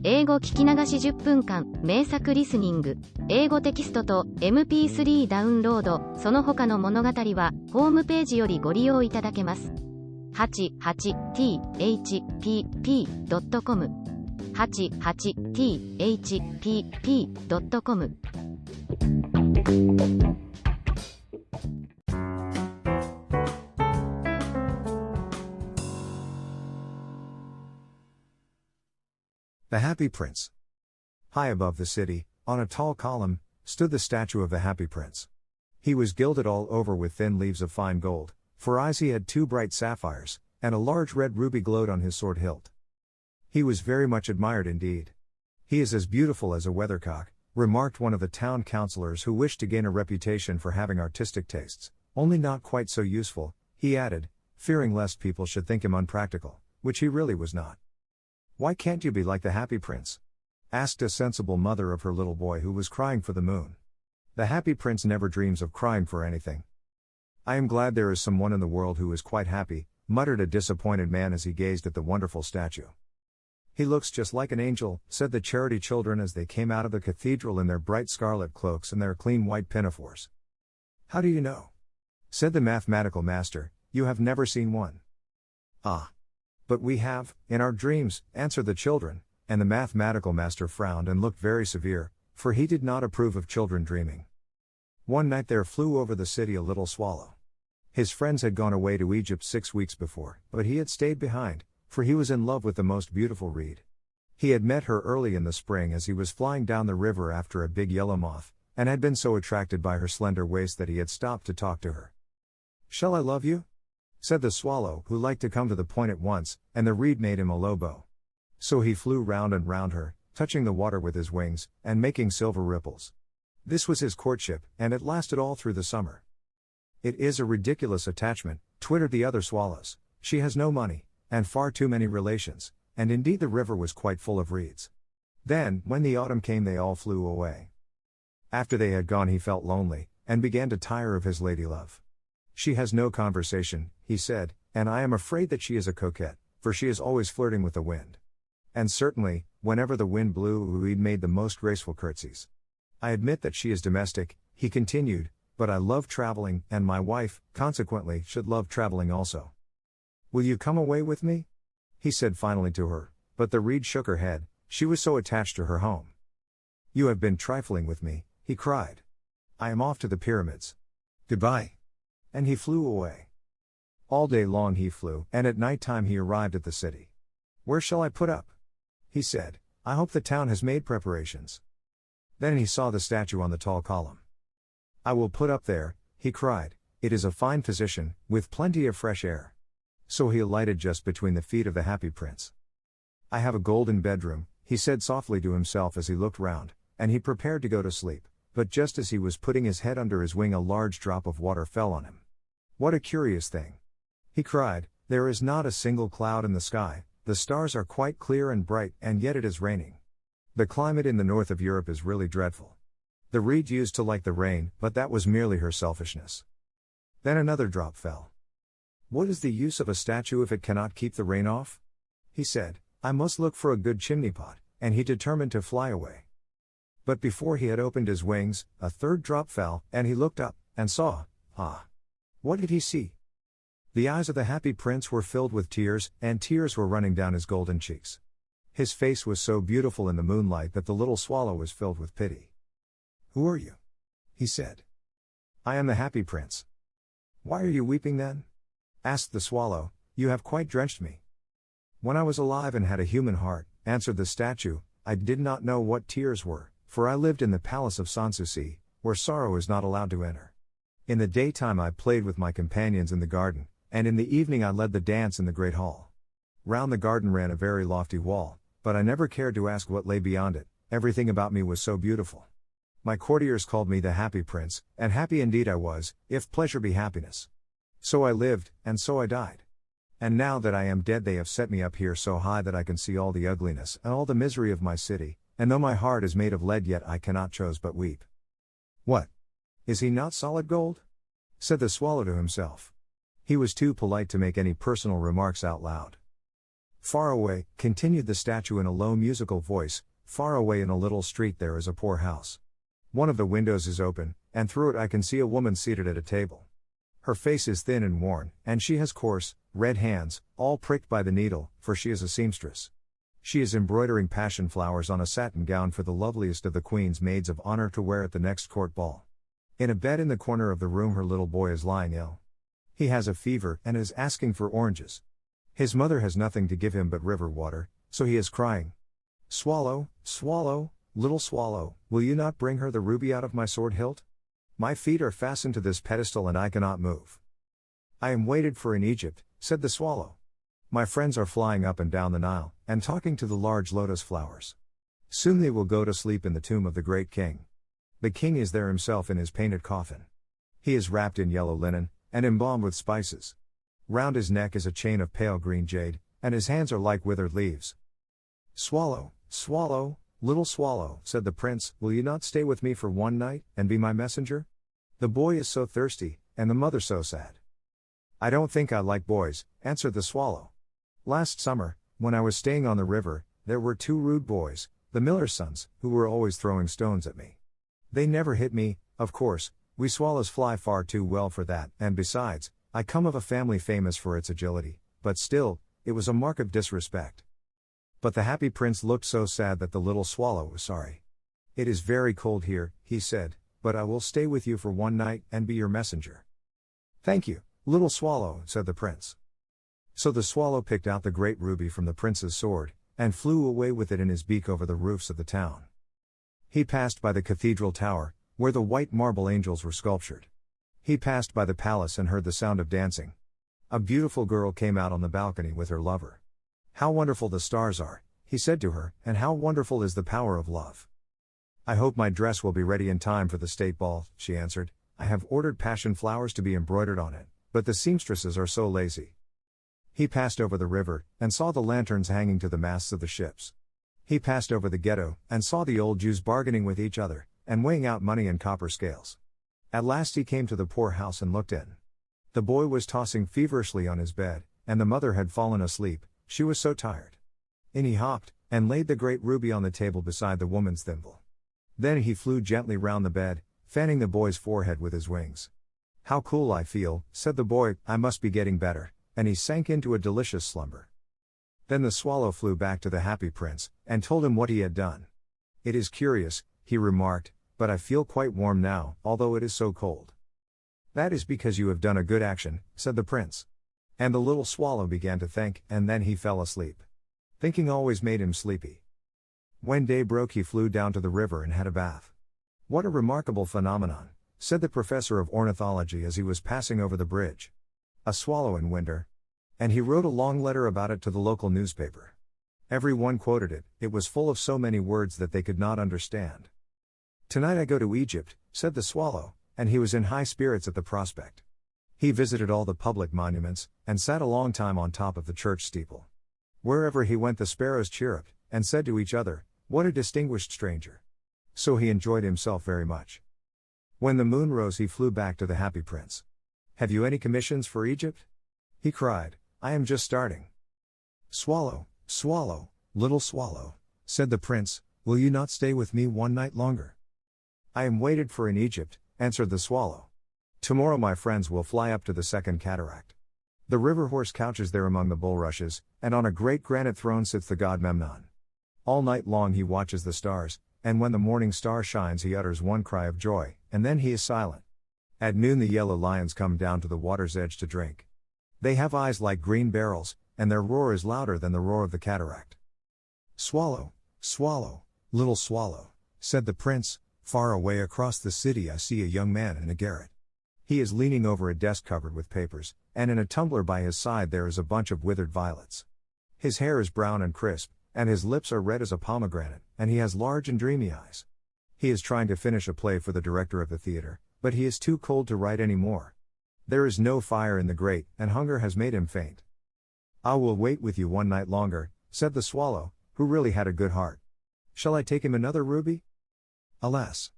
英語聞き流し10分間、名作リスニング、英語テキストと MP3 ダウンロード、その他の物語は、ホームページよりご利用いただけます。88thpp.com 88thpp.com The Happy Prince. High above the city, on a tall column, stood the statue of the Happy Prince. He was gilded all over with thin leaves of fine gold, for eyes he had 2 bright sapphires, and a large red ruby glowed on his sword hilt. He was very much admired indeed. He is as beautiful as a weathercock, remarked one of the town councillors who wished to gain a reputation for having artistic tastes, only not quite so useful, he added, fearing lest people should think him unpractical, which he really was not. "Why can't you be like the Happy Prince?" asked a sensible mother of her little boy who was crying for the moon. "The Happy Prince never dreams of crying for anything." "I am glad there is someone in the world who is quite happy," muttered a disappointed man as he gazed at the wonderful statue. "He looks just like an angel," said the charity children as they came out of the cathedral in their bright scarlet cloaks and their clean white pinafores. "How do you know?" said the mathematical master. "You have never seen one." "Ah. But we have, in our dreams," answered the children, and the mathematical master frowned and looked very severe, for he did not approve of children dreaming. One night there flew over the city a little swallow. His friends had gone away to Egypt 6 weeks before, but he had stayed behind, for he was in love with the most beautiful reed. He had met her early in the spring as he was flying down the river after a big yellow moth, and had been so attracted by her slender waist that he had stopped to talk to her. "Shall I love you?" said the swallow, who liked to come to the point at once, and the reed made him a low bow. So he flew round and round her, touching the water with his wings, and making silver ripples. This was his courtship, and it lasted all through the summer. "It is a ridiculous attachment," twittered the other swallows. "She has no money, and far too many relations," and indeed the river was quite full of reeds. Then, when the autumn came, they all flew away. After they had gone he felt lonely, and began to tire of his lady-love. "She has no conversation," he said, "and I am afraid that she is a coquette, for she is always flirting with the wind. And certainly, whenever the wind blew, he made the most graceful curtsies. I admit that she is domestic," he continued, "but I love traveling, and my wife, consequently, should love traveling also. Will you come away with me?" he said finally to her, but the reed shook her head, she was so attached to her home. "You have been trifling with me," he cried. "I am off to the pyramids. Goodbye." And he flew away. All day long he flew, and at night time he arrived at the city. "Where shall I put up?" he said. "I hope the town has made preparations." Then he saw the statue on the tall column. "I will put up there," he cried. "It is a fine position, with plenty of fresh air." So he alighted just between the feet of the Happy Prince. "I have a golden bedroom," he said softly to himself as he looked round, and he prepared to go to sleep, but just as he was putting his head under his wing a large drop of water fell on him. "What a curious thing!" he cried. "There is not a single cloud in the sky, the stars are quite clear and bright, and yet it is raining. The climate in the north of Europe is really dreadful." The reed used to like the rain, but that was merely her selfishness. Then another drop fell. "What is the use of a statue if it cannot keep the rain off?" he said. "I must look for a good chimney pot," and he determined to fly away. But before he had opened his wings, a third drop fell, and he looked up, and saw, what did he see? The eyes of the Happy Prince were filled with tears, and tears were running down his golden cheeks. His face was so beautiful in the moonlight that the little swallow was filled with pity. "Who are you?" he said. "I am the Happy Prince." "Why are you weeping then?" asked the swallow. "You have quite drenched me." "When I was alive and had a human heart," answered the statue, "I did not know what tears were, for I lived in the palace of Sanssouci, where sorrow is not allowed to enter. In the daytime I played with my companions in the garden, and in the evening I led the dance in the great hall. Round the garden ran a very lofty wall, but I never cared to ask what lay beyond it, everything about me was so beautiful. My courtiers called me the Happy Prince, and happy indeed I was, if pleasure be happiness. So I lived, and so I died. And now that I am dead they have set me up here so high that I can see all the ugliness and all the misery of my city, and though my heart is made of lead yet I cannot choose but weep." "What? Is he not solid gold?" said the swallow to himself. He was too polite to make any personal remarks out loud. Far away, continued the statue in a low musical voice, far away in a little street there is a poor house. One of the windows is open, and through it I can see a woman seated at a table. Her face is thin and worn, and she has coarse, red hands, all pricked by the needle, for she is a seamstress. She is embroidering passion flowers on a satin gown for the loveliest of the Queen's maids of honor to wear at the next court ball. In a bed in the corner of the room her little boy is lying ill. He has a fever and is asking for oranges. His mother has nothing to give him but river water, so he is crying. Swallow, swallow, little swallow, will you not bring her the ruby out of my sword hilt? My feet are fastened to this pedestal and I cannot move. I am waited for in Egypt, said the swallow. My friends are flying up and down the Nile, and talking to the large lotus flowers. Soon they will go to sleep in the tomb of the great king. The king is there himself in his painted coffin. He is wrapped in yellow linen, and embalmed with spices. Round his neck is a chain of pale green jade, and his hands are like withered leaves. Swallow, swallow, little swallow, said the prince, will you not stay with me for one night, and be my messenger? The boy is so thirsty, and the mother so sad. I don't think I like boys, answered the swallow. Last summer, when I was staying on the river, there were 2 rude boys, the miller's sons, who were always throwing stones at me. They never hit me, of course, we swallows fly far too well for that, and besides, I come of a family famous for its agility, but still, it was a mark of disrespect. But the happy prince looked so sad that the little swallow was sorry. It is very cold here, he said, but I will stay with you for one night, and be your messenger. Thank you, little swallow, said the prince. So the swallow picked out the great ruby from the prince's sword, and flew away with it in his beak over the roofs of the town. He passed by the cathedral tower, where the white marble angels were sculptured. He passed by the palace and heard the sound of dancing. A beautiful girl came out on the balcony with her lover. How wonderful the stars are, he said to her, and how wonderful is the power of love. I hope my dress will be ready in time for the state ball, she answered. I have ordered passion flowers to be embroidered on it, but the seamstresses are so lazy. He passed over the river, and saw the lanterns hanging to the masts of the ships. He passed over the ghetto, and saw the old Jews bargaining with each other, and weighing out money in copper scales. At last he came to the poor house and looked in. The boy was tossing feverishly on his bed, and the mother had fallen asleep, she was so tired. In he hopped, and laid the great ruby on the table beside the woman's thimble. Then he flew gently round the bed, fanning the boy's forehead with his wings. How cool I feel, said the boy, I must be getting better. And he sank into a delicious slumber. Then the swallow flew back to the happy prince, and told him what he had done. It is curious, he remarked, but I feel quite warm now, although it is so cold. That is because you have done a good action, said the prince. And the little swallow began to think, and then he fell asleep. Thinking always made him sleepy. When day broke he flew down to the river and had a bath. What a remarkable phenomenon, said the professor of ornithology as he was passing over the bridge. A swallow in winter. And he wrote a long letter about it to the local newspaper. Everyone quoted it, it was full of so many words that they could not understand. Tonight I go to Egypt, said the swallow, and he was in high spirits at the prospect. He visited all the public monuments, and sat a long time on top of the church steeple. Wherever he went the sparrows chirruped, and said to each other, what a distinguished stranger. So he enjoyed himself very much. When the moon rose he flew back to the happy prince. Have you any commissions for Egypt? He cried, I am just starting. Swallow, swallow, little swallow, said the prince, will you not stay with me one night longer? I am waited for in Egypt, answered the swallow. Tomorrow my friends will fly up to the second cataract. The river horse couches there among the bulrushes, and on a great granite throne sits the god Memnon. All night long he watches the stars, and when the morning star shines he utters one cry of joy, and then he is silent. At noon the yellow lions come down to the water's edge to drink. They have eyes like green barrels, and their roar is louder than the roar of the cataract. Swallow, swallow, little swallow, said the prince, far away across the city I see a young man in a garret. He is leaning over a desk covered with papers, and in a tumbler by his side there is a bunch of withered violets. His hair is brown and crisp, and his lips are red as a pomegranate, and he has large and dreamy eyes. He is trying to finish a play for the director of the theater, but he is too cold to write any more. There is no fire in the grate, and hunger has made him faint. I will wait with you one night longer, said the swallow, who really had a good heart. Shall I take him another ruby? Alas!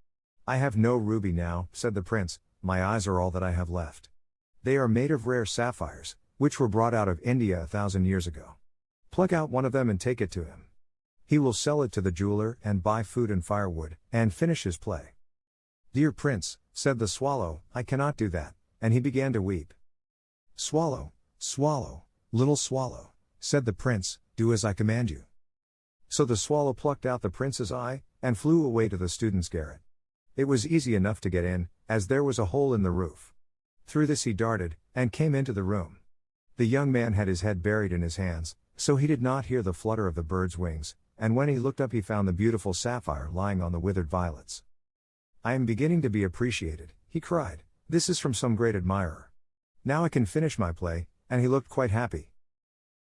I have no ruby now, said the prince, my eyes are all that I have left. They are made of rare sapphires, which were brought out of India 1,000 years ago. Pluck out one of them and take it to him. He will sell it to the jeweler and buy food and firewood, and finish his play. Dear Prince, said the swallow, I cannot do that, and he began to weep. Swallow, swallow, little swallow, said the prince, do as I command you. So the swallow plucked out the prince's eye, and flew away to the student's garret. It was easy enough to get in, as there was a hole in the roof. Through this he darted, and came into the room. The young man had his head buried in his hands, so he did not hear the flutter of the bird's wings, and when he looked up he found the beautiful sapphire lying on the withered violets. I am beginning to be appreciated, he cried, this is from some great admirer. Now I can finish my play, and he looked quite happy.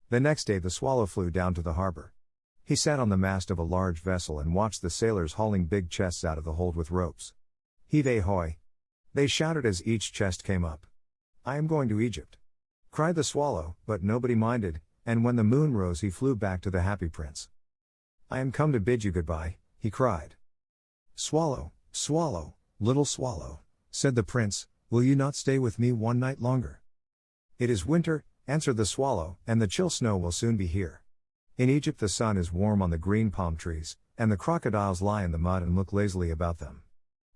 The next day the swallow flew down to the harbor. He sat on the mast of a large vessel and watched the sailors hauling big chests out of the hold with ropes. Heave ahoy! They shouted as each chest came up. I am going to Egypt, cried the swallow, but nobody minded, and when the moon rose he flew back to the happy prince. I am come to bid you goodbye, he cried. Swallow, swallow, little swallow, said the prince, will you not stay with me one night longer? It is winter, answered the swallow, and the chill snow will soon be here. In Egypt the sun is warm on the green palm trees, and the crocodiles lie in the mud and look lazily about them.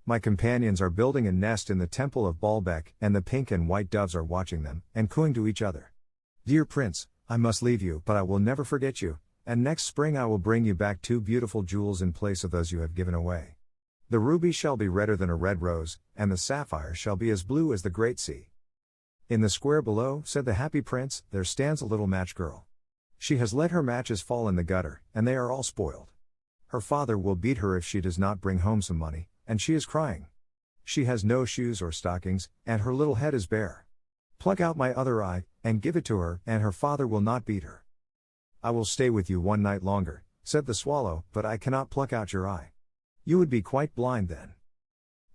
My companions are building a nest in the temple of Baalbek, and the pink and white doves are watching them, and cooing to each other. Dear prince, I must leave you, but I will never forget you, and next spring I will bring you back 2 beautiful jewels in place of those you have given away. The ruby shall be redder than a red rose, and the sapphire shall be as blue as the great sea. In the square below, said the happy prince, there stands a little match girl. She has let her matches fall in the gutter, and they are all spoiled. Her father will beat her if she does not bring home some money, and she is crying. She has no shoes or stockings, and her little head is bare. Pluck out my other eye, and give it to her, and her father will not beat her. I will stay with you one night longer, said the swallow, but I cannot pluck out your eye. You would be quite blind then.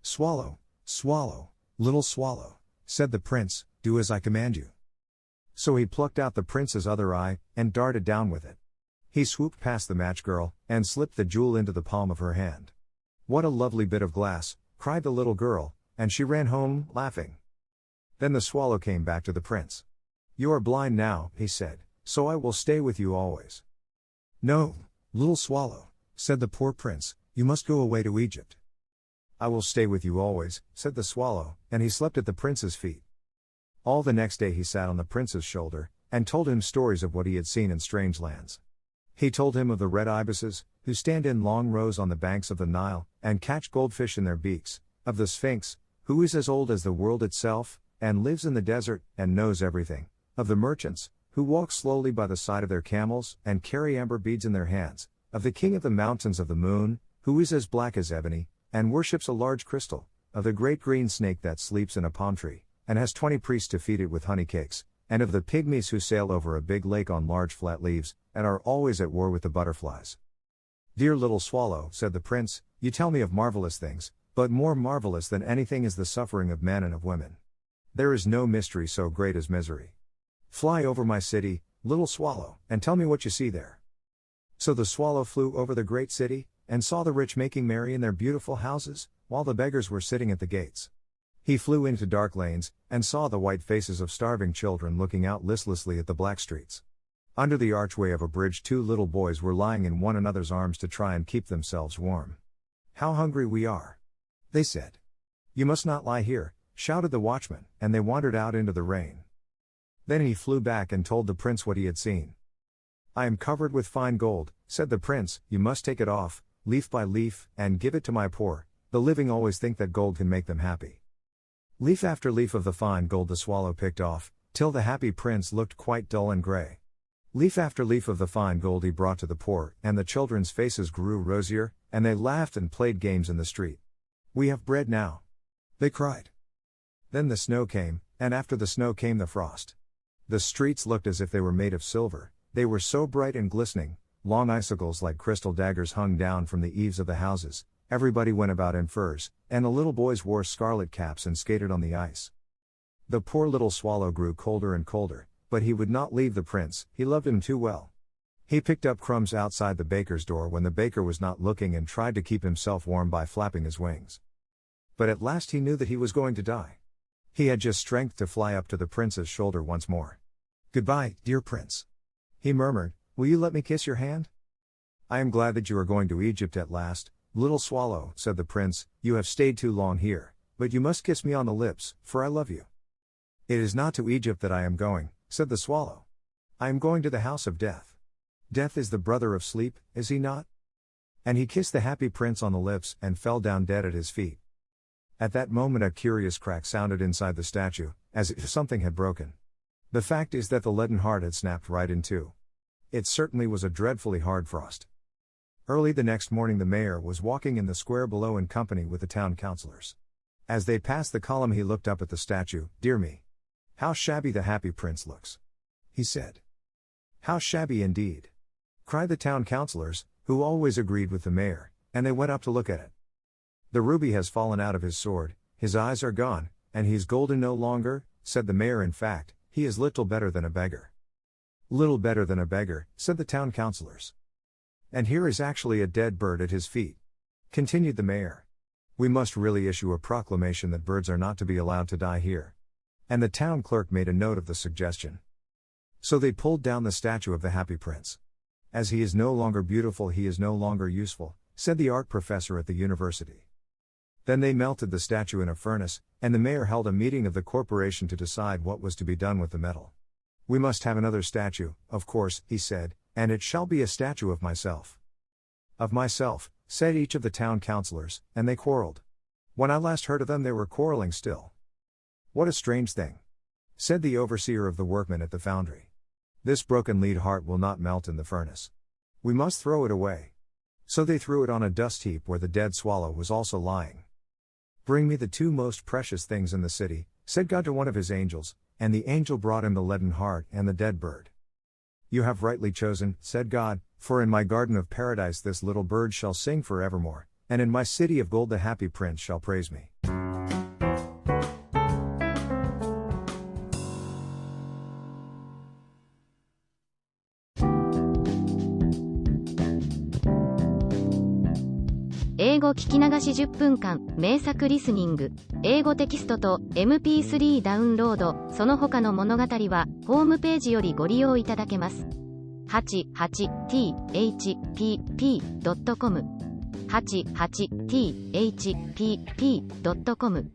Swallow, swallow, little swallow, said the prince, do as I command you. So he plucked out the prince's other eye, and darted down with it. He swooped past the match girl, and slipped the jewel into the palm of her hand. What a lovely bit of glass, cried the little girl, and she ran home, laughing. Then the swallow came back to the prince. You are blind now, he said, so I will stay with you always. No, little swallow, said the poor prince, you must go away to Egypt. I will stay with you always, said the swallow, and he slept at the prince's feet. All the next day he sat on the prince's shoulder, and told him stories of what he had seen in strange lands. He told him of the red ibises, who stand in long rows on the banks of the Nile, and catch goldfish in their beaks, of the Sphinx, who is as old as the world itself, and lives in the desert, and knows everything, of the merchants, who walk slowly by the side of their camels, and carry amber beads in their hands, of the king of the mountains of the moon, who is as black as ebony, and worships a large crystal, of the great green snake that sleeps in a palm tree, and has 20 priests to feed it with honey cakes, and of the pygmies who sail over a big lake on large flat leaves, and are always at war with the butterflies. Dear little swallow, said the prince, you tell me of marvelous things, but more marvelous than anything is the suffering of men and of women. There is no mystery so great as misery. Fly over my city, little swallow, and tell me what you see there. So the swallow flew over the great city, and saw the rich making merry in their beautiful houses, while the beggars were sitting at the gates. He flew into dark lanes, and saw the white faces of starving children looking out listlessly at the black streets. Under the archway of a bridge 2 little boys were lying in one another's arms to try and keep themselves warm. How hungry we are, they said. You must not lie here, shouted the watchman, and they wandered out into the rain. Then he flew back and told the prince what he had seen. I am covered with fine gold, said the prince, you must take it off, leaf by leaf, and give it to my poor. The living always think that gold can make them happy. Leaf after leaf of the fine gold the swallow picked off, till the happy prince looked quite dull and grey. Leaf after leaf of the fine gold he brought to the poor, and the children's faces grew rosier, and they laughed and played games in the street. We have bread now, they cried. Then the snow came, and after the snow came the frost. The streets looked as if they were made of silver, they were so bright and glistening, long icicles like crystal daggers hung down from the eaves of the houses, everybody went about in furs, and the little boys wore scarlet caps and skated on the ice. The poor little swallow grew colder and colder, but he would not leave the prince, he loved him too well. He picked up crumbs outside the baker's door when the baker was not looking and tried to keep himself warm by flapping his wings. But at last he knew that he was going to die. He had just strength to fly up to the prince's shoulder once more. Goodbye, dear prince, he murmured, Will you let me kiss your hand? I am glad that you are going to Egypt at last, little swallow, said the prince. You have stayed too long here, but you must kiss me on the lips, for I love you. It is not to Egypt that I am going, said the swallow. I am going to the house of death. Death is the brother of sleep, is he not? And he kissed the happy prince on the lips and fell down dead at his feet. At that moment a curious crack sounded inside the statue, as if something had broken. The fact is that the leaden heart had snapped right in two. It certainly was a dreadfully hard frost. Early the next morning the mayor was walking in the square below in company with the town councillors. As they passed the column he looked up at the statue. Dear me! How shabby the happy prince looks, he said. How shabby indeed! Cried the town councillors, who always agreed with the mayor, and they went up to look at it. The ruby has fallen out of his sword, his eyes are gone, and he's golden no longer, said the mayor. In fact, he is little better than a beggar. Little better than a beggar, said the town councillors. And here is actually a dead bird at his feet, continued the mayor. We must really issue a proclamation that birds are not to be allowed to die here. And the town clerk made a note of the suggestion. So they pulled down the statue of the happy prince. As he is no longer beautiful, he is no longer useful, said the art professor at the university. Then they melted the statue in a furnace, and the mayor held a meeting of the corporation to decide what was to be done with the metal. We must have another statue, of course, he said, and it shall be a statue of myself. Of myself, said each of the town councillors, and they quarreled. When I last heard of them they were quarreling still. What a strange thing, said the overseer of the workmen at the foundry. This broken lead heart will not melt in the furnace. We must throw it away. So they threw it on a dust heap where the dead swallow was also lying. Bring me the two most precious things in the city, said God to one of his angels, and the angel brought him the leaden heart and the dead bird. You have rightly chosen, said God, for in my garden of paradise this little bird shall sing forevermore, and in my city of gold the happy prince shall praise me.英語聞き流し10分間、名作リスニング、英語テキストと MP3 ダウンロード、その他の物語は、ホームページよりご利用いただけます。88thpp.com 88thpp.com